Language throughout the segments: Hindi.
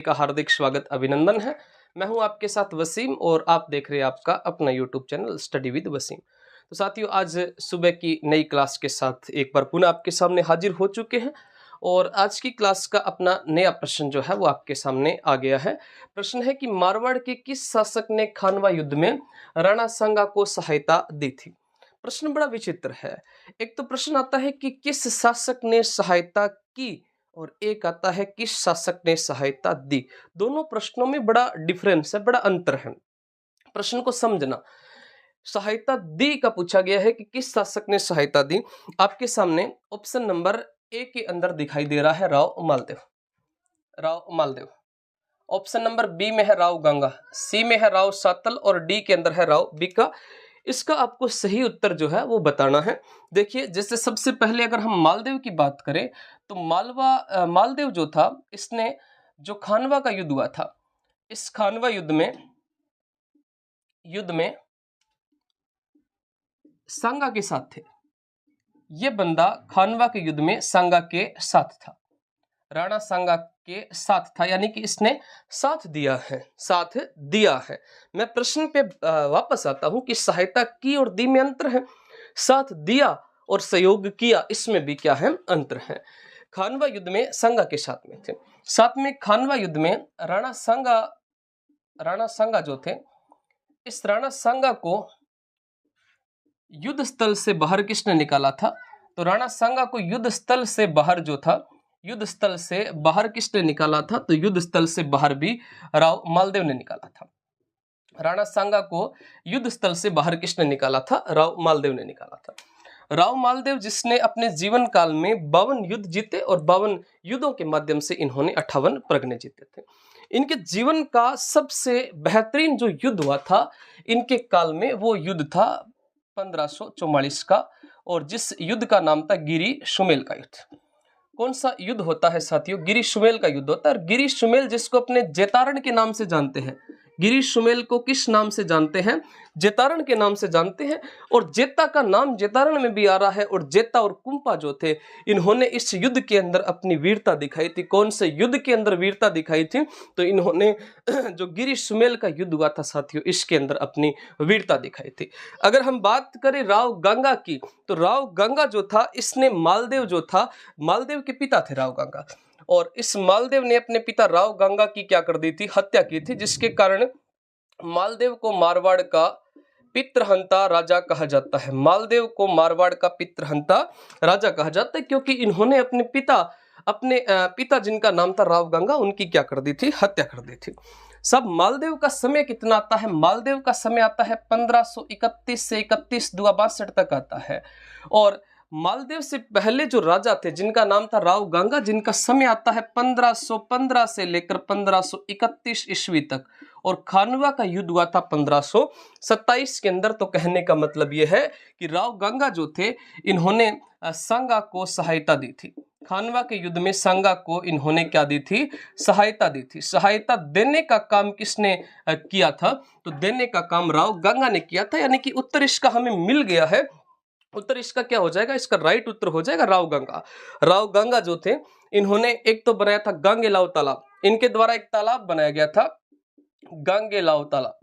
का हार्दिक स्वागत अभिनंदन है। मैं हूं आपके साथ वसीम और आप देख रहे हैं आपका अपना YouTube channel study with Wasim. तो साथियों, आज सुबह की नई क्लास के साथ एक बार पुनः आपके सामने हाजिर हो चुके हैं और आज की क्लास का अपना नया प्रश्न जो है वो आपके सामने आ गया है। प्रश्न है कि मारवाड़ के किस शासक ने खानवा युद्ध में राणा सांगा को सहायता दी थी। प्रश्न बड़ा विचित्र है। एक तो प्रश्न आता है कि किस शासक ने सहायता की और एक आता है किस शासक ने सहायता दी। दोनों प्रश्नों में बड़ा डिफरेंस है, बड़ा अंतर है। प्रश्न को समझना। सहायता दी का पूछा गया है कि किस शासक ने सहायता दी। आपके सामने ऑप्शन नंबर ए के अंदर दिखाई दे रहा है Rao Maldev. Rao Maldev. Option number B में है राव गंगा, सी में है राव सातल और डी के अंदर है राव बीका। इसका आपको सही उत्तर जो है वो बताना है। देखिए, जैसे सबसे पहले अगर हम मालदेव की बात करें तो मालदेव जो था, इसने जो खानवा का युद्ध हुआ था, इस खानवा युद्ध में सांगा के साथ थे। ये बंदा खानवा के युद्ध में सांगा के साथ था, राणा सांगा के साथ था, यानी कि इसने साथ दिया है। मैं प्रश्न पे वापस आता हूं कि सहायता की और दी में अंतर है, साथ दिया और सहयोग किया इसमें भी क्या है, अंतर है। खानवा युद्ध में सांगा के साथ में थे। साथ में खानवा युद्ध में राणा सांगा जो थे, इस राणा सांगा को युद्ध स्थल से बाहर किसने निकाला था? तो राणा सांगा को युद्ध स्थल से बाहर जो था, युद्ध स्थल से बाहर किसने निकाला था? तो युद्ध स्थल से बाहर भी राव मालदेव ने निकाला था। राणा सांगा को युद्ध स्थल से बाहर किसने निकाला था? राव मालदेव ने निकाला था। राव मालदेव जिसने अपने जीवन काल में 52 युद्ध जीते और 52 युद्धों के माध्यम से इन्होंने 58 परगने जीते थे। इनके जीवन का सबसे बेहतरीन जो युद्ध हुआ था इनके काल में, वो युद्ध था 1544 का, और जिस युद्ध का नाम था गिरी सुमेल का युद्ध। कौन सा युद्ध होता है साथियों? गिरी सुमेल का युद्ध होता है। और गिरी सुमेल जिसको अपने जेतारण के नाम से जानते हैं, गिरी सुमेल को किस नाम से जानते हैं? जेतारण के नाम से जानते हैं। और जेता का नाम जेतारण में भी आ रहा है। और जेता और कुंपा जो थे, इन्होंने इस युद्ध के अंदर अपनी वीरता दिखाई थी। कौन से युद्ध के अंदर वीरता दिखाई थी? तो इन्होंने जो गिरी सुमेल का युद्ध हुआ था साथियों, इसके अंदर अपनी वीरता दिखाई थी। अगर हम बात करें राव गंगा की, तो राव गंगा जो था, इसने मालदेव जो था, मालदेव के पिता थे राव गंगा, और इस मालदेव ने अपने पिता राव गंगा की क्या कर दी थी? हत्या की थी, जिसके कारण मालदेव को मारवाड़ का पितृहंता राजा कहा जाता है। मालदेव को मारवाड़ का पितृहंता राजा कहा जाता है, क्योंकि इन्होंने अपने पिता जिनका नाम था राव गंगा, उनकी क्या कर दी थी? हत्या कर दी थी। सब मालदेव का समय कितना आता है? मालदेव का समय आता है 1531 से 31 दुआ 62 तक आता है। और मालदेव से पहले जो राजा थे जिनका नाम था राव गंगा, जिनका समय आता है 1515 से लेकर 1531 ईस्वी तक। और खानवा का युद्ध हुआ था 1527 के अंदर। तो कहने का मतलब यह है कि राव गंगा जो थे, इन्होंने सांगा को सहायता दी थी। खानवा के युद्ध में सांगा को इन्होंने क्या दी थी? सहायता दी थी। सहायता देने का काम किसने किया था? तो देने का काम राव गंगा ने किया था, यानी कि उत्तर इसका हमें मिल गया है। उत्तर इसका क्या हो जाएगा? इसका राइट उत्तर हो जाएगा राव गंगा। राव गंगा जो थे, इन्होंने एक तो बनाया था गांगेलाव तालाब। इनके द्वारा एक तालाब बनाया गया था, गांगेलाव तालाब।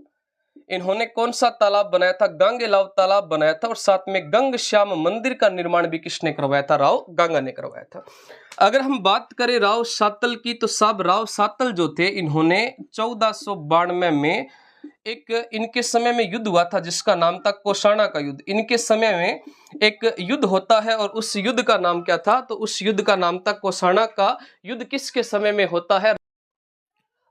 इन्होंने कौन सा तालाब बनाया था? गांगेलाव तालाब बनाया था। और साथ में गंग श्याम मंदिर का निर्माण भी किसने करवाया था? राव गंगा ने करवाया था। अगर हम बात करें राव सातल की, तो साहब राव सातल जो थे, इन्होंने 1492 में एक इनके समय में युद्ध हुआ था जिसका नाम था कोसाना का युद्ध। इनके समय में एक युद्ध होता है और उस युद्ध का नाम क्या था? तो उस युद्ध का नाम था कोसाना का युद्ध। किसके समय में होता है?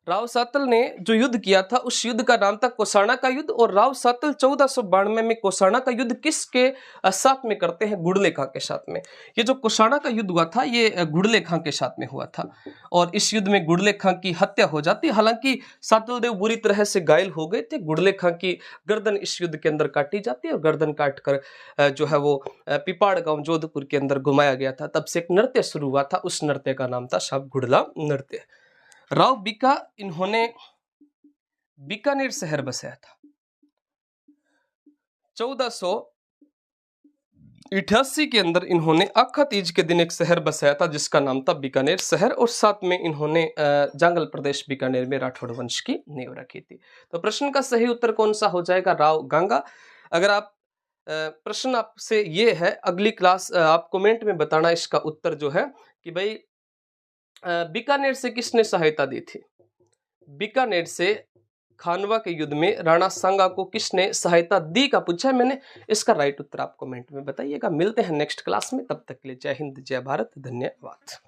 राव सातल ने जो युद्ध किया था उस युद्ध का नाम था कोसाना का युद्ध। और राव सातल 1492 में कोसाना का युद्ध किसके साथ में करते हैं? गुड़ले खां के साथ में। ये जो कोसाना का युद्ध हुआ था, ये गुड़ले खां के साथ में हुआ था। और इस युद्ध में गुड़ले खां की हत्या हो जाती है। हालांकि सातल देव बुरी तरह से घायल हो गए थे। गुड़ले खां की गर्दन इस युद्ध के अंदर काटी जाती है और गर्दन काट कर जो है वो पिपाड़ गांव जोधपुर के अंदर घुमाया गया था। तब से एक नृत्य शुरू हुआ था, उस नृत्य का नाम था साहब गुड़ला नृत्य। राव बीका, इन्होंने बीकानेर शहर बसाया था। 88 के अंदर इन्होंने अक्खा तीज के दिन एक शहर बसाया था जिसका नाम था बीकानेर शहर, और साथ में इन्होंने जांगल प्रदेश बीकानेर में राठौड़ वंश की नींव रखी थी। तो प्रश्न का सही उत्तर कौन सा हो जाएगा? राव गंगा। अगर आप प्रश्न आपसे ये है, अगली क्लास आप कमेंट में बताना इसका उत्तर जो है कि भाई बीकानेर से किसने सहायता दी थी? बीकानेर से खानवा के युद्ध में राणा सांगा को किसने सहायता दी का पूछा है मैंने। इसका राइट उत्तर आप कमेंट में बताइएगा। मिलते हैं नेक्स्ट क्लास में, तब तक के लिए जय हिंद, जय भारत, धन्यवाद।